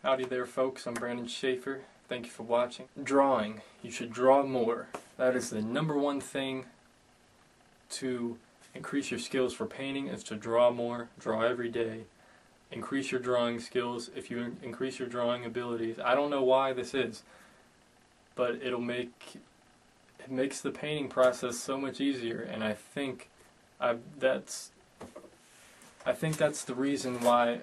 Howdy there, folks. I'm Brandon Schaefer. Thank you for watching. Drawing. You should draw more. That is the number one thing to increase your skills for painting, is to draw more. Draw every day. Increase your drawing skills. If you increase your drawing abilities, I don't know why this is, but it makes the painting process so much easier, and I think that's the reason why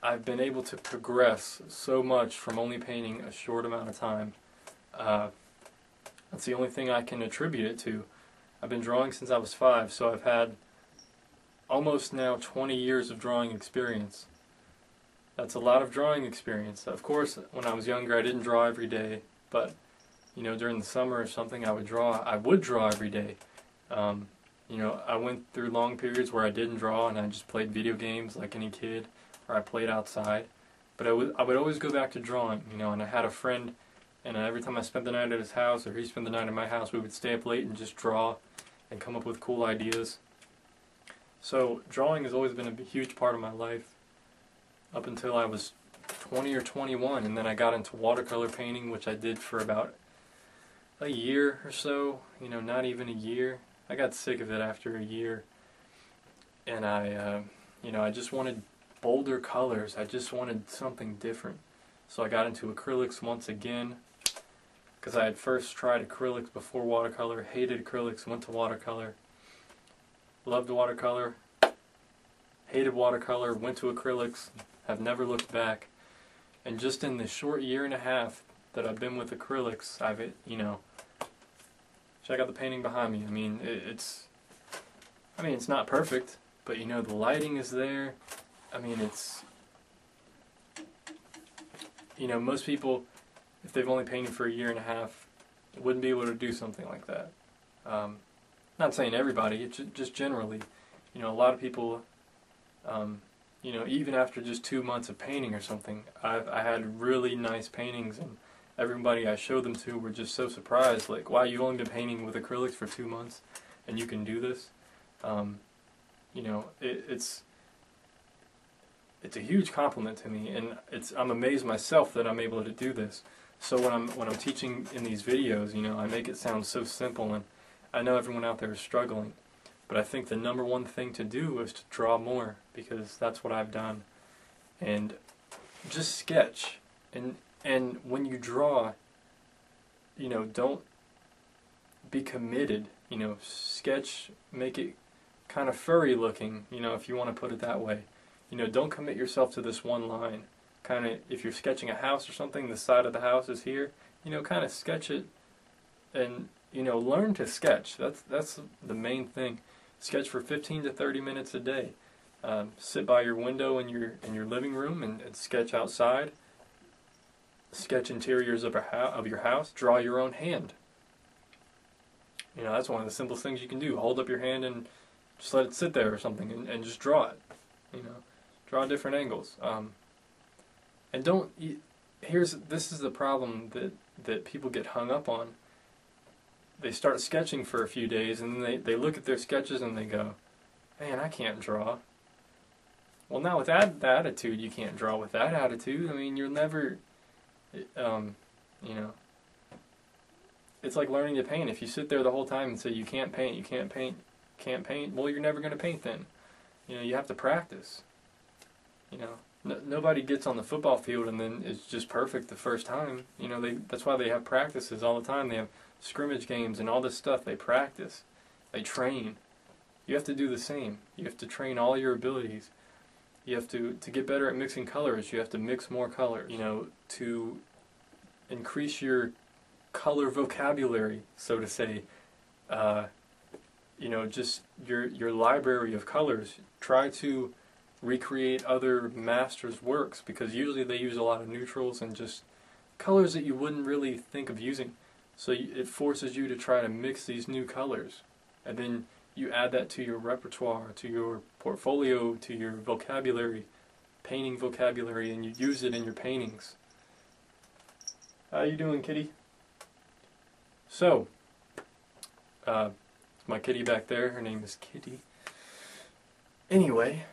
I've been able to progress so much from only painting a short amount of time. That's the only thing I can attribute it to. I've been drawing since I was 5, so I've had almost now 20 years of drawing experience. That's a lot of drawing experience. Of course, when I was younger, I didn't draw every day, but you know, during the summer or something, I would draw every day. You know, I went through long periods where I didn't draw and I just played video games like any kid, or I played outside. But I would always go back to drawing, you know, and I had a friend, and every time I spent the night at his house or he spent the night at my house, we would stay up late and just draw and come up with cool ideas. So drawing has always been a huge part of my life up until I was 20 or 21, and then I got into watercolor painting, which I did for about a year or so, you know, not even a year. I got sick of it after a year, and you know, I just wanted bolder colors. I just wanted something different. So I got into acrylics once again, because I had first tried acrylics before watercolor, hated acrylics, went to watercolor, loved watercolor, hated watercolor, went to acrylics, have never looked back. And just in the short year and a half that I've been with acrylics, you know, check out the painting behind me. I mean, it's not perfect, but you know, the lighting is there. I mean, you know, most people, if they've only painted for a year and a half, wouldn't be able to do something like that. Not saying everybody, it's just generally. You know, a lot of people, you know, even after just 2 months of painting or something, I had really nice paintings, and everybody I showed them to were just so surprised, like, wow, you've only been painting with acrylics for 2 months, and you can do this. You know, it's a huge compliment to me, and I'm amazed myself that I'm able to do this. So when I'm teaching in these videos, you know, I make it sound so simple, and I know everyone out there is struggling, but I think the number one thing to do is to draw more, because that's what I've done. And just sketch, and when you draw, you know, don't be committed. You know, sketch, make it kind of furry looking, you know, if you want to put it that way. You know, don't commit yourself to this one line. Kind of, if you're sketching a house or something, the side of the house is here, you know, kind of sketch it, and, you know, learn to sketch. That's the main thing. Sketch for 15 to 30 minutes a day. Sit by your window in your living room and sketch outside. Sketch interiors of your house. Draw your own hand. You know, that's one of the simplest things you can do. Hold up your hand and just let it sit there or something, and just draw it. You know, draw different angles. And don't. This is the problem that people get hung up on. They start sketching for a few days, and then they look at their sketches and they go, man, I can't draw. Well, now with that attitude, you can't draw with that attitude. I mean, you'll never, you know, it's like learning to paint. If you sit there the whole time and say you can't paint, you can't paint, can't paint, well, you're never going to paint then. You know, you have to practice. You know, nobody gets on the football field and then it's just perfect the first time. You know, that's why they have practices all the time. They have scrimmage games and all this stuff. They practice. They train. You have to do the same. You have to train all your abilities. You have to get better at mixing colors. You have to mix more colors. You know, to increase your color vocabulary, so to say. You know, just your library of colors. Try to recreate other masters' works, because usually they use a lot of neutrals and just colors that you wouldn't really think of using. So it forces you to try to mix these new colors, and then you add that to your repertoire, to your portfolio, to your vocabulary, painting vocabulary, and you use it in your paintings. How you doing, kitty? So, my kitty back there, her name is Kitty. Anyway,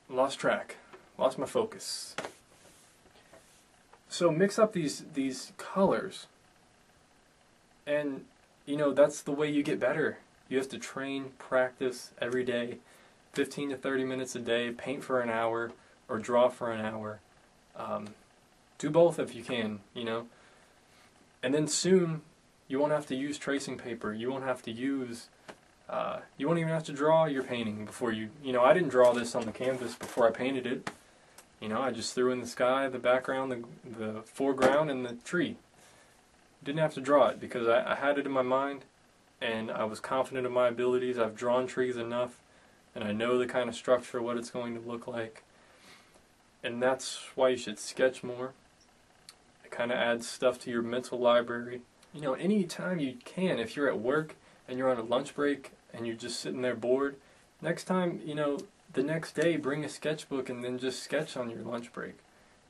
lost track. lost my focus. So mix up these colors, and you know, that's the way you get better. You have to train, practice every day, 15 to 30 minutes a day, paint for an hour or draw for an hour. Do both if you can, you know. And then soon you won't have to use tracing paper. You won't have to use, you won't even have to draw your painting before you know, I didn't draw this on the canvas before I painted it. You know, I just threw in the sky, the background, the foreground, and the tree. Didn't have to draw it because I had it in my mind and I was confident of my abilities. I've drawn trees enough and I know the kind of structure, what it's going to look like. And that's why you should sketch more. It kind of adds stuff to your mental library. You know, anytime you can, if you're at work and you're on a lunch break and you're just sitting there bored, next time, you know, the next day bring a sketchbook and then just sketch on your lunch break.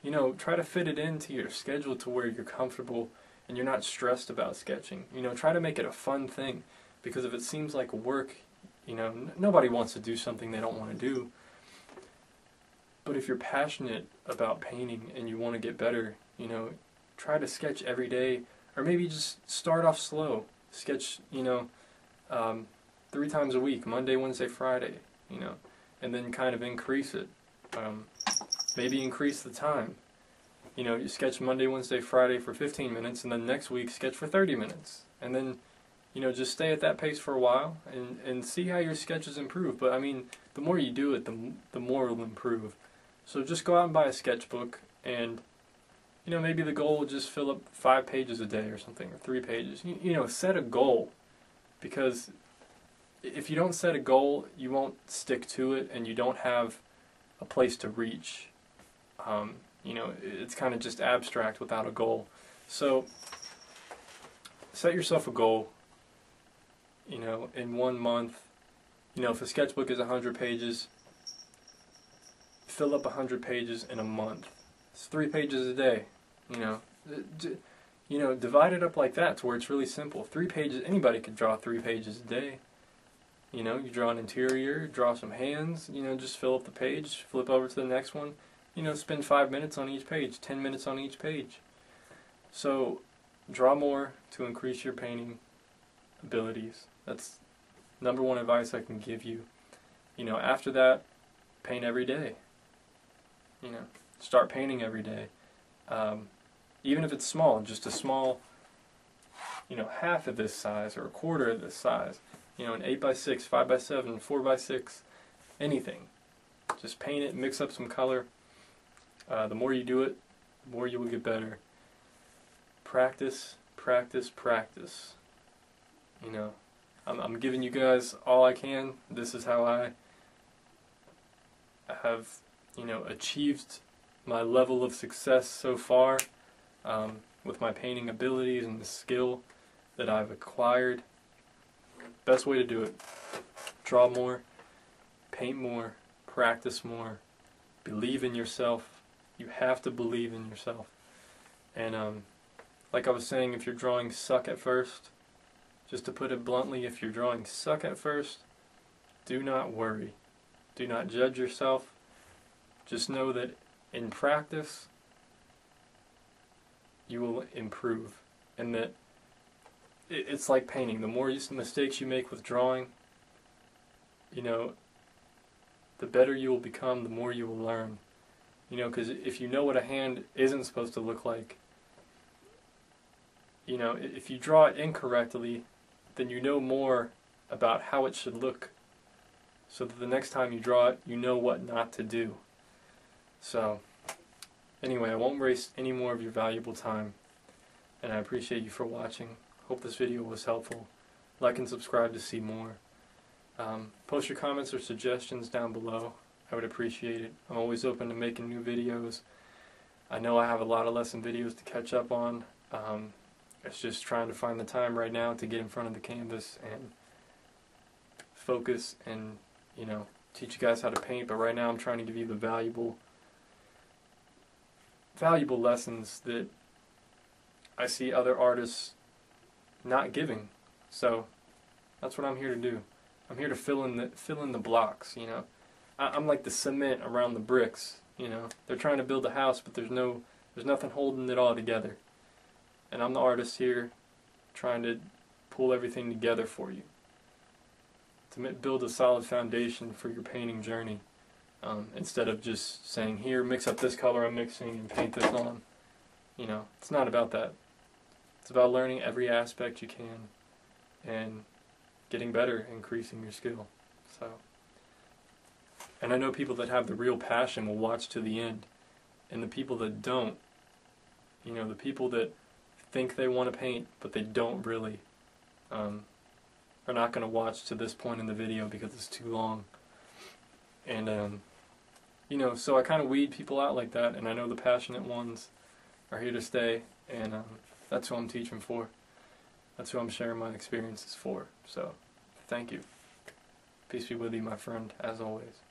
You know, try to fit it into your schedule to where you're comfortable and you're not stressed about sketching. You know, try to make it a fun thing, because if it seems like work, you know, nobody wants to do something they don't want to do. But if you're passionate about painting and you want to get better, you know, try to sketch every day, or maybe just start off slow. Sketch, you know, 3 times a week, Monday, Wednesday, Friday, you know, and then kind of increase it. Maybe increase the time. You know, you sketch Monday, Wednesday, Friday for 15 minutes, and then next week sketch for 30 minutes. And then, you know, just stay at that pace for a while and see how your sketches improve. But, I mean, the more you do it, the more it'll improve. So just go out and buy a sketchbook, and, you know, maybe the goal will just fill up 5 pages a day or something, or 3 pages. You know, set a goal, because if you don't set a goal, you won't stick to it, and you don't have a place to reach. You know, it's kind of just abstract without a goal. So set yourself a goal, you know, in 1 month. You know, if a sketchbook is 100 pages, fill up 100 pages in a month. It's 3 pages a day, you know. You know, divide it up like that to where it's really simple. 3 pages, anybody could draw 3 pages a day. You know, you draw an interior, draw some hands, you know, just fill up the page, flip over to the next one. You know, spend 5 minutes on each page, 10 minutes on each page. So, draw more to increase your painting abilities. That's #1 advice I can give you. You know, after that, paint every day. You know, start painting every day. Even if it's small, just a small, you know, half of this size or a quarter of this size. You know, an 8x6, 5x7, 4x6, anything. Just paint it, mix up some color. The more you do it, the more you will get better. Practice, practice, practice. You know, I'm giving you guys all I can. This is how I have, you know, achieved my level of success so far, with my painting abilities and the skill that I've acquired. Best way to do it: draw more, paint more, practice more, believe in yourself. You have to believe in yourself. And like I was saying, if your drawings suck at first, just to put it bluntly, if your drawings suck at first, do not worry. Do not judge yourself. Just know that in practice, you will improve. And that it's like painting. The more mistakes you make with drawing, you know, the better you will become, the more you will learn. You know, because if you know what a hand isn't supposed to look like, you know, if you draw it incorrectly, then you know more about how it should look, so that the next time you draw it, you know what not to do. So, anyway, I won't waste any more of your valuable time, and I appreciate you for watching. Hope this video was helpful. Like and subscribe to see more. Post your comments or suggestions down below. I would appreciate it. I'm always open to making new videos. I know I have a lot of lesson videos to catch up on. It's just trying to find the time right now to get in front of the canvas and focus and, you know, teach you guys how to paint. But right now I'm trying to give you the valuable lessons that I see other artists not giving. So that's what I'm here to do. I'm here to fill in the blocks, you know. I'm like the cement around the bricks, You know, they're trying to build a house, but there's nothing holding it all together. And I'm the artist here, trying to pull everything together for you to build a solid foundation for your painting journey. Instead of just saying, here, mix up this color I'm mixing and paint this on. You know, it's not about that. It's about learning every aspect you can and getting better, increasing your skill. So, and I know people that have the real passion will watch to the end, and the people that don't, you know, the people that think they want to paint but they don't really, are not going to watch to this point in the video because it's too long. And you know, so I kind of weed people out like that, and I know the passionate ones are here to stay, and that's who I'm teaching for. That's who I'm sharing my experiences for. So, thank you. Peace be with you, my friend, as always.